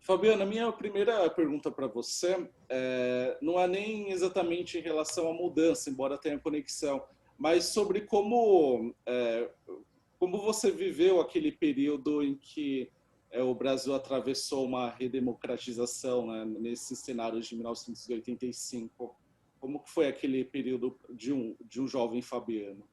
Fabiana, minha primeira pergunta para você não é nem exatamente em relação à mudança, embora tenha conexão, mas sobre como você viveu aquele período em que o Brasil atravessou uma redemocratização, né, nesse cenário de 1985. Como que foi aquele período de um jovem Fabiano?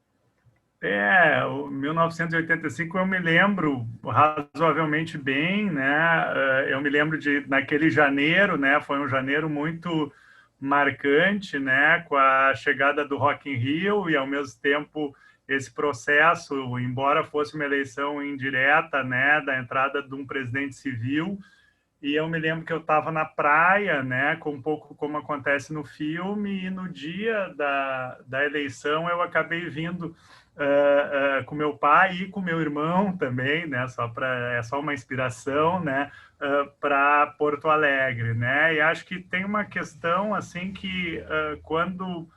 O 1985 eu me lembro razoavelmente bem, né? Eu me lembro de naquele janeiro, né? Foi um janeiro muito marcante, né? Com a chegada do Rock in Rio e ao mesmo tempo esse processo, embora fosse uma eleição indireta, né? Da entrada de um presidente civil. E eu me lembro que eu estava na praia, né, com um pouco como acontece no filme, e no dia da eleição eu acabei vindo com meu pai e com meu irmão também, né, é só uma inspiração, né, para Porto Alegre, né, e acho que tem uma questão assim que quando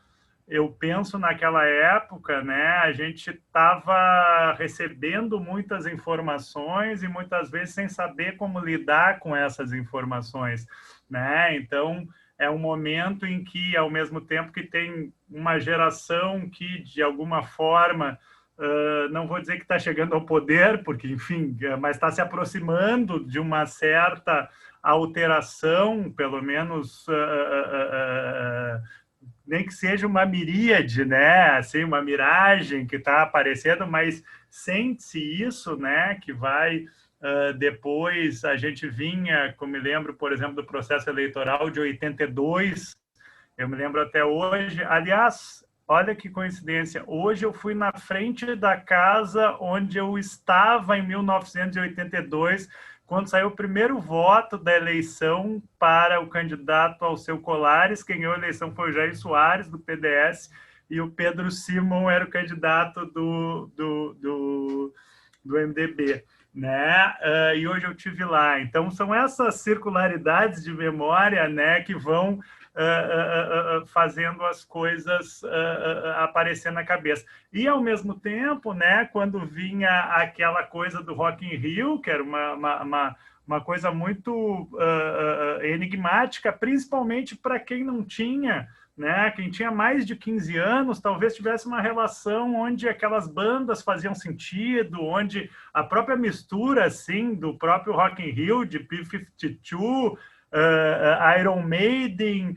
eu penso naquela época, né, a gente estava recebendo muitas informações e muitas vezes sem saber como lidar com essas informações, né? Então, é um momento em que, ao mesmo tempo que tem uma geração que, de alguma forma, não vou dizer que está chegando ao poder, porque, enfim, mas está se aproximando de uma certa alteração, pelo menos nem que seja uma miríade, né? Assim, uma miragem que está aparecendo, mas sente-se isso, né? Que vai depois a gente vinha, como me lembro, por exemplo, do processo eleitoral de 82, eu me lembro até hoje. Aliás, olha que coincidência, hoje eu fui na frente da casa onde eu estava em 1982, quando saiu o primeiro voto da eleição para o candidato Alceu Colares. Quem ganhou a eleição foi o Jair Soares, do PDS, e o Pedro Simon era o candidato do MDB. Né? E hoje eu tive lá. Então, são essas circularidades de memória, né, que vão fazendo as coisas aparecer na cabeça. E, ao mesmo tempo, né, quando vinha aquela coisa do Rock in Rio, que era uma coisa muito enigmática, principalmente para quem não tinha, né? Quem tinha mais de 15 anos talvez tivesse uma relação onde aquelas bandas faziam sentido, onde a própria mistura assim, do próprio Rock in Rio, de P-52, Iron Maiden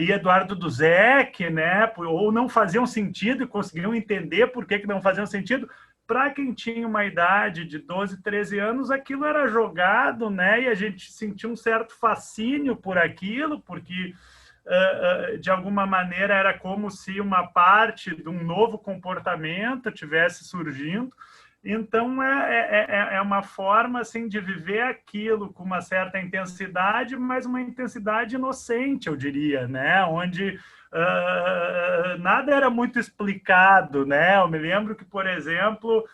e Eduardo Duzec, né? Ou não faziam sentido e conseguiam entender por que não faziam sentido. Para quem tinha uma idade de 12, 13 anos, aquilo era jogado, né? E a gente sentia um certo fascínio por aquilo, porque de alguma maneira era como se uma parte de um novo comportamento tivesse surgindo. Então é uma forma assim de viver aquilo com uma certa intensidade, mas uma intensidade inocente, eu diria, né? Onde nada era muito explicado, né? Eu me lembro que, por exemplo,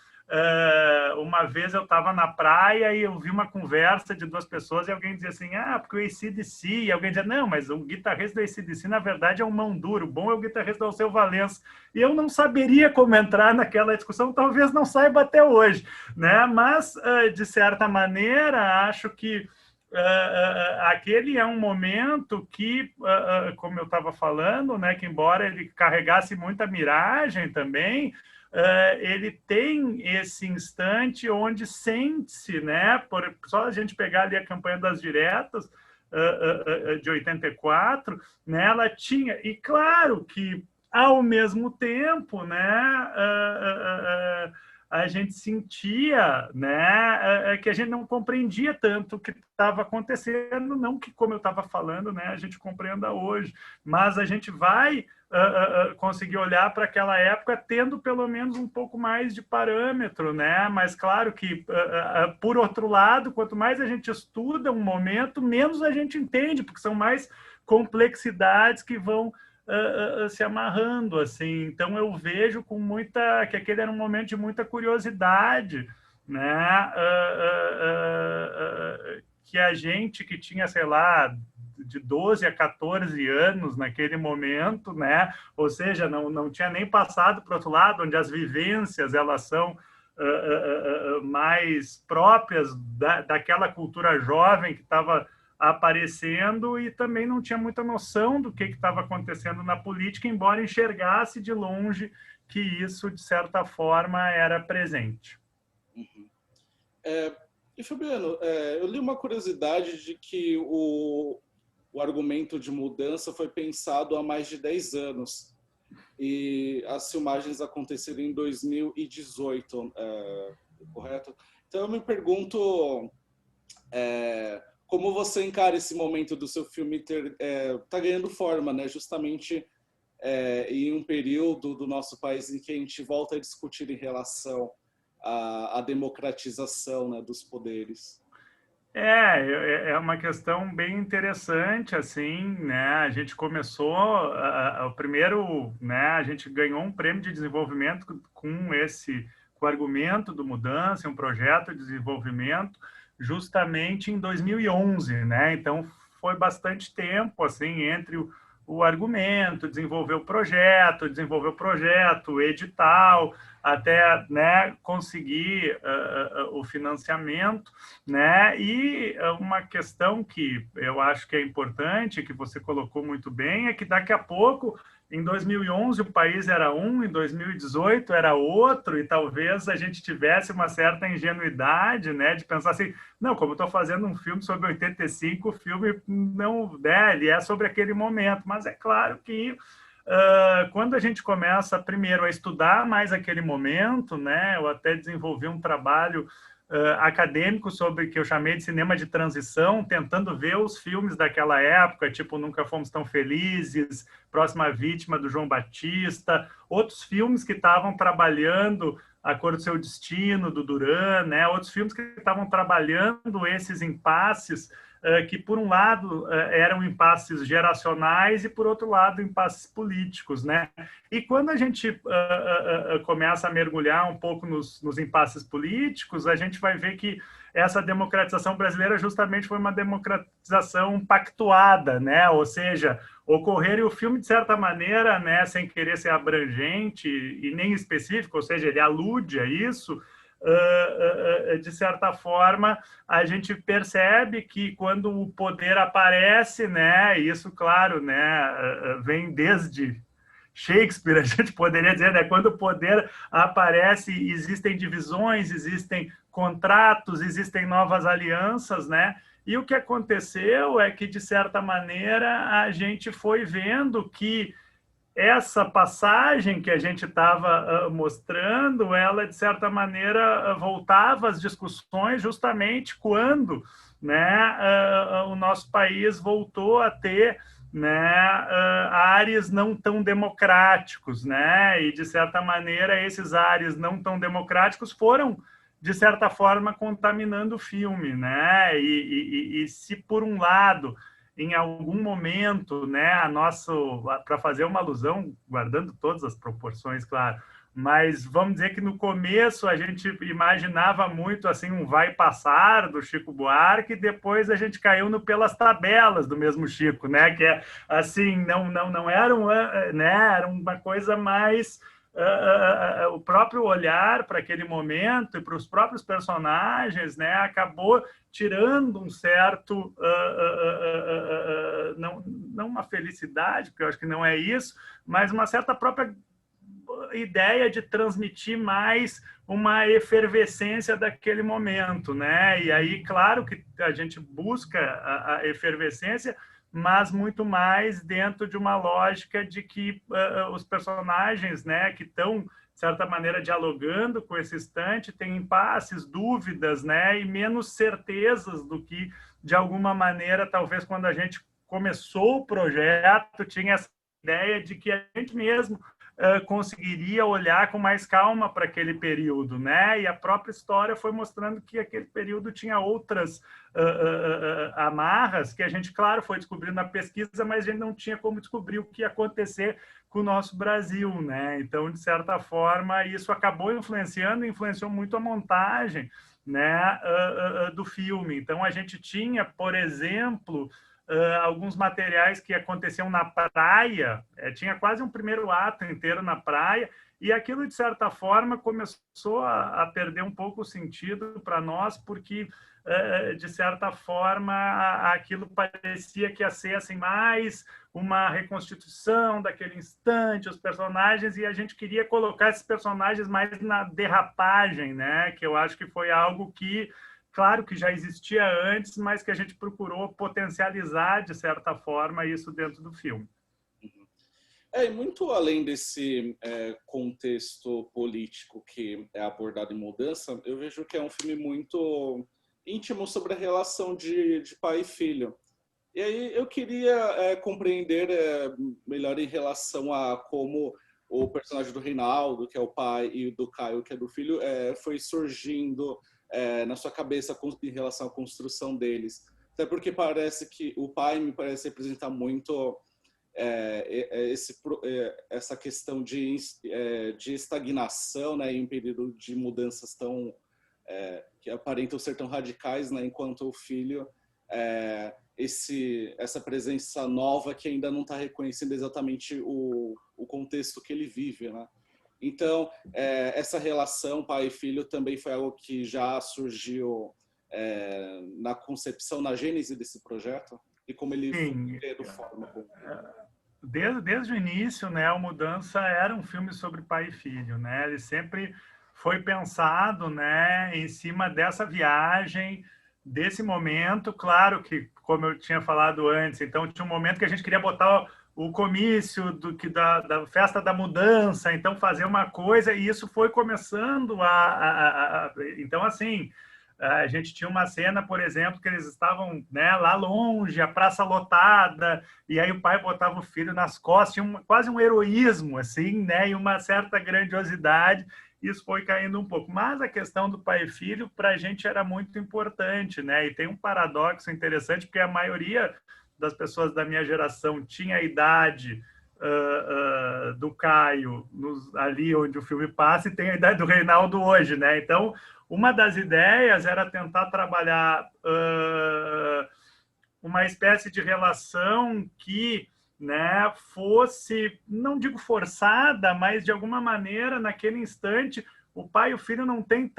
uma vez eu estava na praia e eu vi uma conversa de duas pessoas e alguém dizia assim, porque o AC/DC, e alguém dizia, não, mas o guitarrista do AC/DC, na verdade, é um mão duro, o bom é o guitarrista do Alceu Valença. E eu não saberia como entrar naquela discussão, talvez não saiba até hoje, né? Mas, de certa maneira, acho que aquele é um momento que, como eu estava falando, né, que embora ele carregasse muita miragem também, ele tem esse instante onde sente-se, né, só a gente pegar ali a campanha das diretas de 84, né, ela tinha, e claro que ao mesmo tempo, né, a gente sentia, né, que a gente não compreendia tanto o que estava acontecendo, não que, como eu estava falando, né, a gente compreenda hoje, mas a gente vai conseguir olhar para aquela época tendo pelo menos um pouco mais de parâmetro, né? Mas claro que, por outro lado, quanto mais a gente estuda um momento, menos a gente entende, porque são mais complexidades que vão se amarrando, assim. Então eu vejo com muita que aquele era um momento de muita curiosidade, né? Que a gente que tinha, sei lá, de 12 a 14 anos naquele momento, né? Ou seja, não tinha nem passado para o outro lado, onde as vivências elas são mais próprias daquela cultura jovem que estava aparecendo e também não tinha muita noção do que estava acontecendo na política, embora enxergasse de longe que isso, de certa forma, era presente. Uhum. E, Fabiano, eu li uma curiosidade de que o argumento de mudança foi pensado há mais de 10 anos e as filmagens aconteceram em 2018, correto? Então eu me pergunto como você encara esse momento do seu filme tá ganhando forma, né? Justamente em um período do nosso país em que a gente volta a discutir em relação à democratização, né, dos poderes. É uma questão bem interessante, assim, né? A gente começou, o primeiro, né? A gente ganhou um prêmio de desenvolvimento com o argumento do Mudança, um projeto de desenvolvimento, justamente em 2011, né? Então, foi bastante tempo, assim, entre o argumento, desenvolver o projeto, o edital, até, né, conseguir o financiamento, né? E uma questão que eu acho que é importante, que você colocou muito bem, é que daqui a pouco, em 2011, o país era um, em 2018 era outro, e talvez a gente tivesse uma certa ingenuidade, né, de pensar assim, não, como estou fazendo um filme sobre 85, o filme não, né, ele é sobre aquele momento, mas é claro que quando a gente começa, primeiro, a estudar mais aquele momento, né, eu até desenvolvi um trabalho acadêmico sobre que eu chamei de cinema de transição, tentando ver os filmes daquela época, tipo Nunca Fomos Tão Felizes, Próxima Vítima, do João Batista, outros filmes que estavam trabalhando A Cor do Seu Destino, do Duran, né? Outros filmes que estavam trabalhando esses impasses que, por um lado, eram impasses geracionais e, por outro lado, impasses políticos, né? E quando a gente começa a mergulhar um pouco nos impasses políticos, a gente vai ver que essa democratização brasileira justamente foi uma democratização pactuada, né? Ou seja, ocorrer e o filme, de certa maneira, né, sem querer ser abrangente e nem específico, ou seja, ele alude a isso, de certa forma, a gente percebe que quando o poder aparece, né, isso, claro, né, vem desde Shakespeare, a gente poderia dizer, né, quando o poder aparece, existem divisões, existem contratos, existem novas alianças, né? E o que aconteceu é que, de certa maneira, a gente foi vendo que essa passagem que a gente estava mostrando, ela, de certa maneira, voltava às discussões justamente quando, né, o nosso país voltou a ter, né, áreas não tão democráticos, né, e, de certa maneira, esses áreas não tão democráticos foram, de certa forma, contaminando o filme, né, e se, por um lado, em algum momento, né, para fazer uma alusão, guardando todas as proporções, claro, mas vamos dizer que no começo a gente imaginava muito assim um vai passar do Chico Buarque, e depois a gente caiu no Pelas Tabelas do mesmo Chico, né, que é assim, não era né, era uma coisa mais o próprio olhar para aquele momento e para os próprios personagens, né, acabou tirando um certo, não uma felicidade, porque eu acho que não é isso, mas uma certa própria ideia de transmitir mais uma efervescência daquele momento, né? E aí, claro que a gente busca a efervescência, mas muito mais dentro de uma lógica de que os personagens, né, que estão, de certa maneira, dialogando com esse instante, têm impasses, dúvidas, né, e menos certezas do que, de alguma maneira, talvez quando a gente começou o projeto, tinha essa ideia de que a gente mesmo conseguiria olhar com mais calma para aquele período, né? E a própria história foi mostrando que aquele período tinha outras amarras que a gente, claro, foi descobrindo na pesquisa, mas a gente não tinha como descobrir o que ia acontecer com o nosso Brasil, né? Então, de certa forma, isso acabou influenciou muito a montagem, né, do filme. Então, a gente tinha, por exemplo, alguns materiais que aconteciam na praia, tinha quase um primeiro ato inteiro na praia, E aquilo, de certa forma, começou a perder um pouco o sentido para nós, porque, de certa forma, aquilo parecia que ia ser assim, mais uma reconstituição daquele instante, os personagens, e a gente queria colocar esses personagens mais na derrapagem, né? Que eu acho que foi algo que, claro que já existia antes, mas que a gente procurou potencializar, de certa forma, isso dentro do filme. E muito além desse contexto político que é abordado em Mudança, eu vejo que é um filme muito íntimo sobre a relação de pai e filho. E aí eu queria compreender melhor em relação a como o personagem do Reinaldo, que é o pai, e do Caio, que é do filho, foi surgindo na sua cabeça em relação à construção deles. Até porque parece que o pai me parece representar muito essa questão de estagnação, né, em um período de mudanças tão que aparentam ser tão radicais, né, enquanto o filho essa presença nova que ainda não está reconhecendo exatamente o contexto que ele vive, né? Então essa relação pai e filho também foi algo que já surgiu na concepção, na gênese desse projeto, e como ele foi forma como... Desde o início, né, o Mudança era um filme sobre pai e filho, né? Ele sempre foi pensado, né, em cima dessa viagem, desse momento. Claro que, como eu tinha falado antes, então tinha um momento que a gente queria botar o comício da festa da mudança, então fazer uma coisa, e isso foi começando então, assim, a gente tinha uma cena, por exemplo, que eles estavam, né, lá longe, a praça lotada, e aí o pai botava o filho nas costas, tinha quase um heroísmo, assim, né, e uma certa grandiosidade. Isso foi caindo um pouco. Mas a questão do pai e filho, para a gente, era muito importante, né? E tem um paradoxo interessante, porque a maioria das pessoas da minha geração tinha a idade do Caio, ali onde o filme passa, e tem a idade do Reinaldo hoje, né? Então, uma das ideias era tentar trabalhar uma espécie de relação que, né, fosse, não digo forçada, mas de alguma maneira, naquele instante, o pai e o filho não têm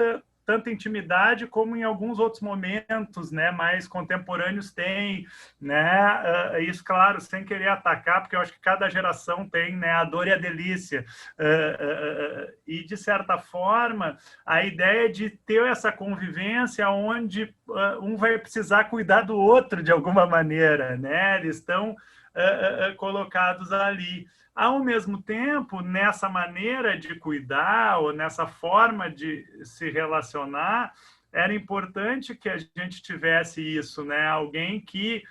tanta intimidade como em alguns outros momentos, né, mais contemporâneos têm, né, isso, claro, sem querer atacar, porque eu acho que cada geração tem, né, a dor e a delícia, e, de certa forma, a ideia de ter essa convivência onde um vai precisar cuidar do outro de alguma maneira, né, eles estão colocados ali. Ao mesmo tempo, nessa maneira de cuidar ou nessa forma de se relacionar, era importante que a gente tivesse isso, né? Alguém que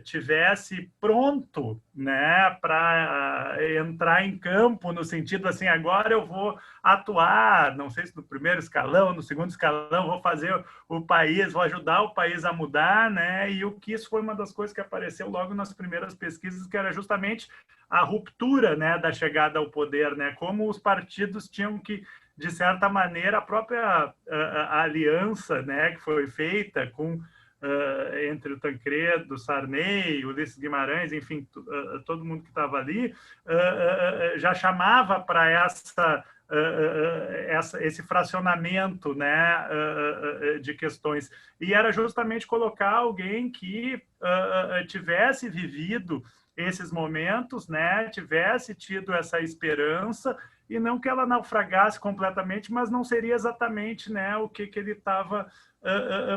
tivesse pronto, né, para entrar em campo, no sentido assim, agora eu vou atuar, não sei se no primeiro escalão, no segundo escalão, vou fazer o país, vou ajudar o país a mudar, né? E o que isso foi uma das coisas que apareceu logo nas primeiras pesquisas, que era justamente a ruptura, né, da chegada ao poder, né? Como os partidos tinham que, de certa maneira, a própria aliança, né, que foi feita com entre o Tancredo, Sarney, Ulisses Guimarães, enfim, todo mundo que estava ali, já chamava para esse fracionamento, né, de questões. E era justamente colocar alguém que tivesse vivido esses momentos, né, tivesse tido essa esperança, e não que ela naufragasse completamente, mas não seria exatamente, né, o que ele estava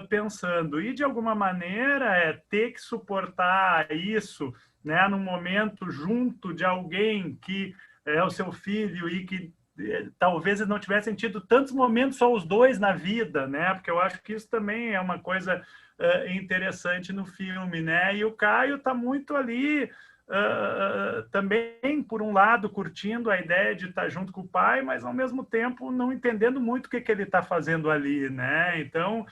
pensando. E, de alguma maneira, ter que suportar isso, né, num momento junto de alguém que é o seu filho e que talvez eles não tivessem tido tantos momentos só os dois na vida, né? Porque eu acho que isso também é uma coisa interessante no filme, né? E o Caio está muito ali também, por um lado, curtindo a ideia de estar junto com o pai, mas, ao mesmo tempo, não entendendo muito o que ele está fazendo ali, né? Então,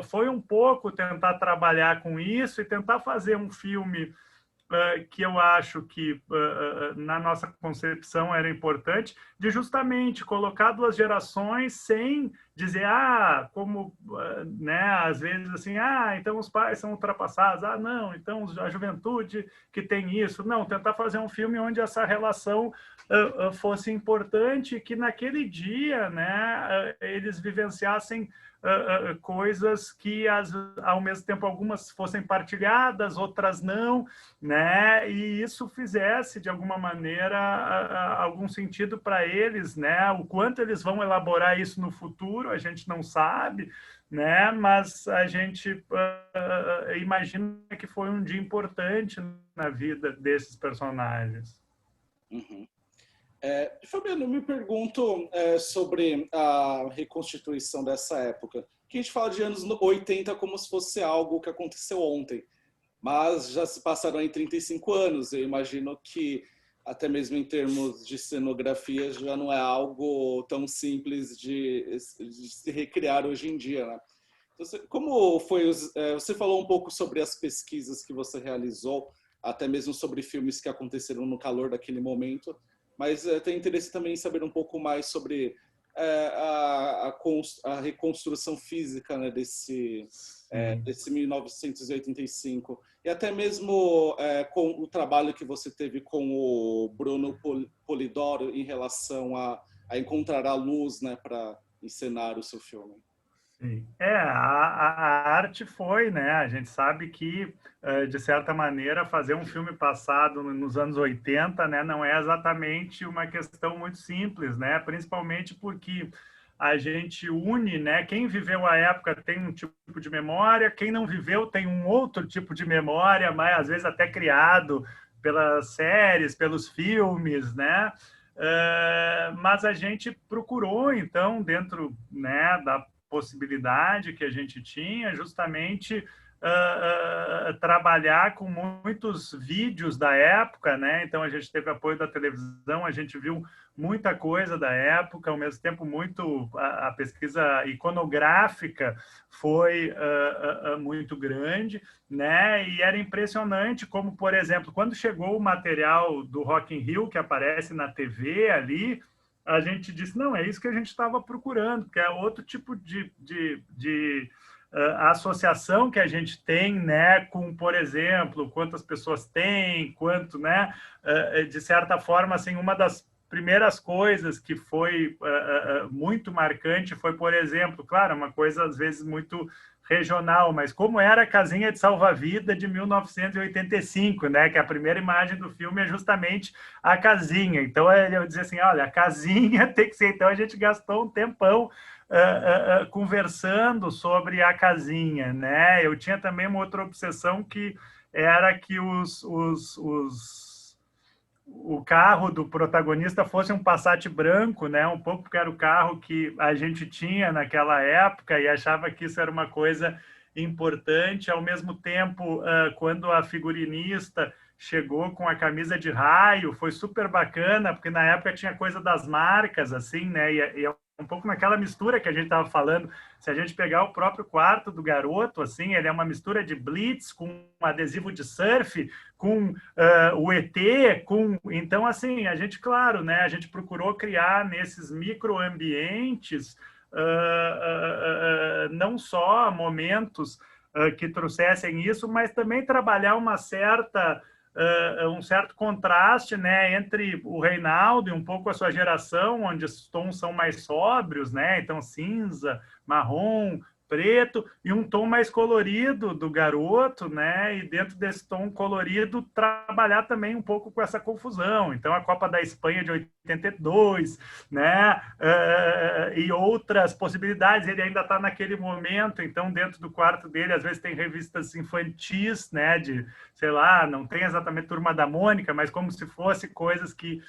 foi um pouco tentar trabalhar com isso e tentar fazer um filme que eu acho que na nossa concepção era importante, de justamente colocar duas gerações sem dizer, como, né, às vezes assim, então os pais são ultrapassados, não, então a juventude que tem isso, não, tentar fazer um filme onde essa relação fosse importante, que naquele dia, né, eles vivenciassem coisas que, ao mesmo tempo, algumas fossem partilhadas, outras não, né? E isso fizesse, de alguma maneira, algum sentido para eles, né? O quanto eles vão elaborar isso no futuro, a gente não sabe, né? Mas a gente imagina que foi um dia importante na vida desses personagens. Uhum. Fabiano, eu me pergunto sobre a reconstituição dessa época. Que a gente fala de anos 80 como se fosse algo que aconteceu ontem, mas já se passaram aí 35 anos. Eu imagino que, até mesmo em termos de cenografia, já não é algo tão simples de se recriar hoje em dia, né? Como foi? Você falou um pouco sobre as pesquisas que você realizou, até mesmo sobre filmes que aconteceram no calor daquele momento, mas tem interesse também em saber um pouco mais sobre a reconstrução física, né, desse 1985 e até mesmo com o trabalho que você teve com o Bruno Polidoro em relação a encontrar a luz, né, para encenar o seu filme. Sim. A arte foi, né? A gente sabe que, de certa maneira, fazer um filme passado nos anos 80, né, não é exatamente uma questão muito simples, né? Principalmente porque a gente une, né? Quem viveu a época tem um tipo de memória, quem não viveu tem um outro tipo de memória, mas às vezes até criado pelas séries, pelos filmes, né? Mas a gente procurou, então, dentro, né, da possibilidade que a gente tinha, justamente trabalhar com muitos vídeos da época, né? Então a gente teve apoio da televisão, a gente viu muita coisa da época, ao mesmo tempo muito a pesquisa iconográfica foi muito grande, né? E era impressionante como, por exemplo, quando chegou o material do Rock in Rio que aparece na TV ali, a gente disse, não, é isso que a gente estava procurando, que é outro tipo de associação que a gente tem, né, com, por exemplo, quantas pessoas tem, quanto, né, de certa forma, assim, uma das primeiras coisas que foi muito marcante foi, por exemplo, claro, uma coisa às vezes muito regional, mas como era a casinha de salva-vida de 1985, né? Que a primeira imagem do filme é justamente a casinha. Então, eu dizia assim, olha, a casinha tem que ser... Então, a gente gastou um tempão conversando sobre a casinha, né? Eu tinha também uma outra obsessão que era que o carro do protagonista fosse um Passat branco, né? Um pouco porque era o carro que a gente tinha naquela época e achava que isso era uma coisa importante. Ao mesmo tempo, quando a figurinista chegou com a camisa de raio, foi super bacana, porque na época tinha coisa das marcas, assim, né? E um pouco naquela mistura que a gente estava falando. Se a gente pegar o próprio quarto do garoto, assim, ele é uma mistura de Blitz com um adesivo de surf, com o ET, então, assim, a gente, claro, né, a gente procurou criar nesses microambientes não só momentos que trouxessem isso, mas também trabalhar um certo contraste, né, entre o Reinaldo e um pouco a sua geração, onde os tons são mais sóbrios, né, então cinza, marrom, preto, e um tom mais colorido do garoto, né? E dentro desse tom colorido, trabalhar também um pouco com essa confusão. Então, a Copa da Espanha de 82, né? E outras possibilidades. Ele ainda está naquele momento, então, dentro do quarto dele, às vezes tem revistas infantis, né? De, sei lá, não tem exatamente Turma da Mônica, mas como se fosse coisas que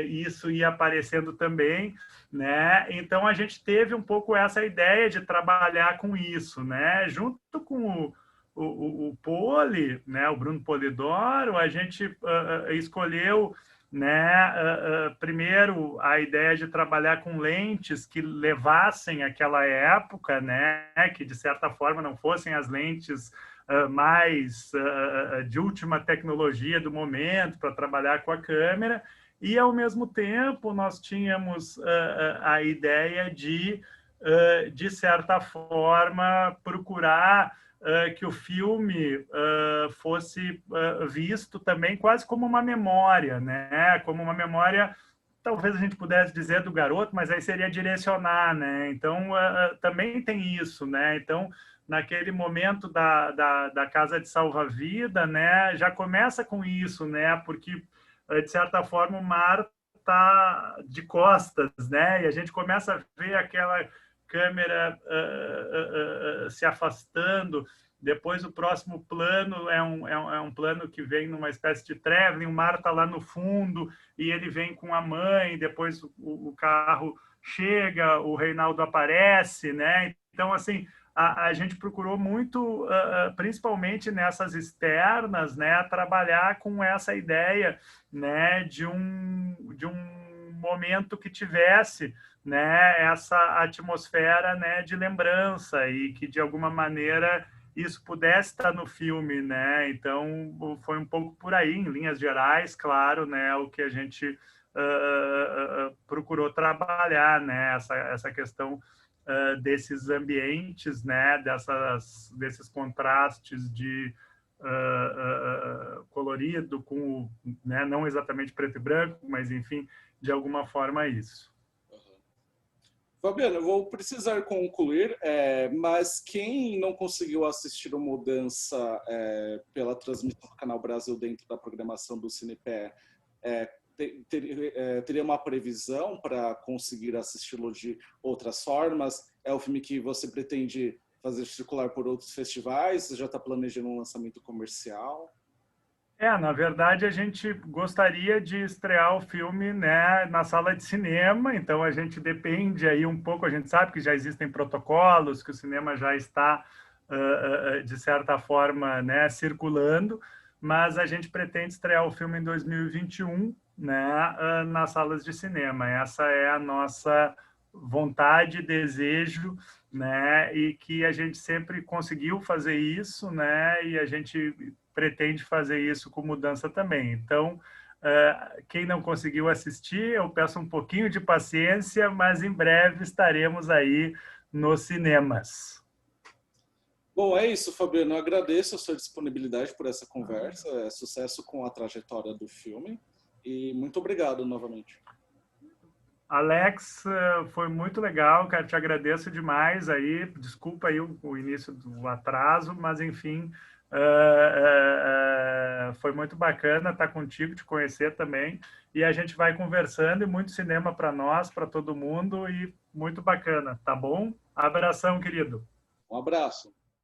isso ia aparecendo também, né? Então a gente teve um pouco essa ideia de trabalhar com isso, né? Junto com o Poli, né? O Bruno Polidoro, a gente escolheu né? Primeiro, a ideia de trabalhar com lentes que levassem aquela época, né? Que, de certa forma, não fossem as lentes mais de última tecnologia do momento para trabalhar com a câmera. E, ao mesmo tempo, nós tínhamos a ideia de certa forma, procurar que o filme fosse visto também quase como uma memória, né? Como uma memória, talvez a gente pudesse dizer do garoto, mas aí seria direcionar, né? Então, também tem isso, né? Então, naquele momento da Casa de Salva-Vida, né? Já começa com isso, né? Porque, de certa forma, o mar está de costas, né? E a gente começa a ver aquela câmera se afastando. Depois, o próximo plano é um plano que vem numa espécie de traveling, o mar está lá no fundo e ele vem com a mãe, depois o carro chega, o Reinaldo aparece, né? Então, assim, a gente procurou muito, principalmente nessas externas, né, trabalhar com essa ideia, né, de um momento que tivesse, né, essa atmosfera, né, de lembrança e que, de alguma maneira, isso pudesse estar no filme, né? Então, foi um pouco por aí, em linhas gerais, claro, né, o que a gente procurou trabalhar, né, essa questão desses ambientes, né, desses contrastes de colorido com, né, não exatamente preto e branco, mas, enfim, de alguma forma isso. Fabiano, eu vou precisar concluir, mas quem não conseguiu assistir o Mudança pela transmissão do Canal Brasil dentro da programação do Cinepé, teria uma previsão para conseguir assisti-lo de outras formas? É o filme que você pretende fazer circular por outros festivais? Você já está planejando um lançamento comercial? Na verdade, a gente gostaria de estrear o filme, né, na sala de cinema, então a gente depende aí um pouco, a gente sabe que já existem protocolos, que o cinema já está, de certa forma, né, circulando, mas a gente pretende estrear o filme em 2021, né, nas salas de cinema. Essa é a nossa vontade, desejo, né, e que a gente sempre conseguiu fazer isso, né, e a gente pretende fazer isso com Mudança também. Então, quem não conseguiu assistir, eu peço um pouquinho de paciência, mas em breve estaremos aí nos cinemas. Bom, é isso, Fabiano. Eu agradeço a sua disponibilidade por essa conversa. Sucesso com a trajetória do filme. E muito obrigado novamente. Alex, foi muito legal, cara, te agradeço demais aí, desculpa aí o início do atraso, mas enfim, foi muito bacana estar contigo, te conhecer também, e a gente vai conversando e muito cinema para nós, para todo mundo, e muito bacana, tá bom? Abração, querido. Um abraço.